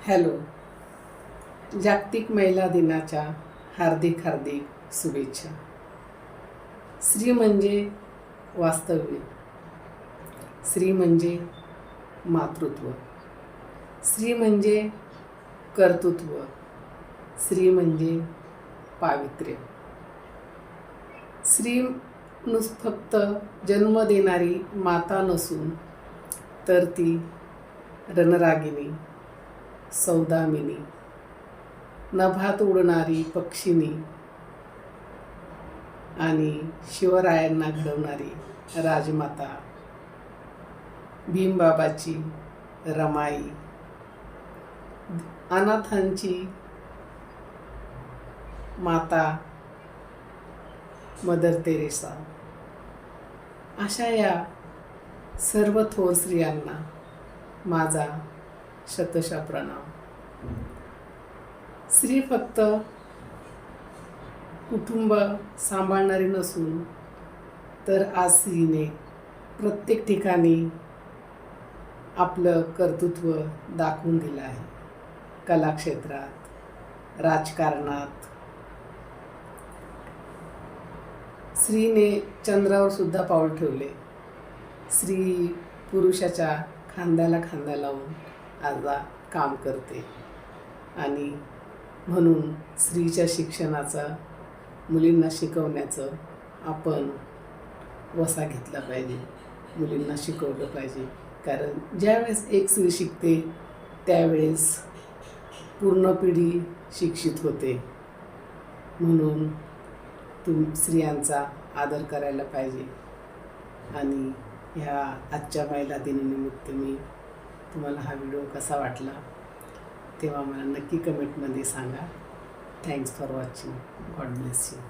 Hello. जागतिक महिला दिनाच्या हार्दिक शुभेच्छा. स्त्री म्हणजे वास्तव्य, स्त्री म्हणजे मातृत्व, स्त्री म्हणजे कर्तृत्व, स्त्री म्हणजे पावित्र्य. स्त्री फक्त जन्म देणारी माता नसून तर ती रणरागिणी, सौदामिनी, नभात उडणारी पक्षिणी आणि शिवरायांना घडवणारी राजमाता, भीमबाबाची रमाई, अनाथांची माता मदर तेरेसा, अशा या सर्व थोर स्त्रियांना माझा शतशः प्रणाम. स्त्री फक्त कुटुंब सांभाळणारी नसून तर आज स्त्रीने प्रत्येक ठिकाणी आपलं कर्तृत्व दाखवून दिलं आहे. कलाक्षेत्रात, राजकारणात. स्त्रीने चंद्रावर सुद्धा पाऊल ठेवले. स्त्री पुरुषाच्या खांद्याला खांदा लावून आज काम करते आणि म्हणून स्त्रीच्या शिक्षणाचा, मुलींना शिकवण्याचं आपण वसा घेतला पाहिजे. मुलींना शिकवलं पाहिजे, कारण ज्यावेळेस एक स्त्री शिकते त्यावेळेस पूर्ण पिढी शिक्षित होते. म्हणून स्त्रियांचा आदर करायला पाहिजे. आणि ह्या आजच्या महिला दिनानिमित्त मी तुम्हाला हा व्हिडिओ कसा वाटला तेव्हा मला नक्की कमेंटमध्ये सांगा. Thanks for watching. God bless you.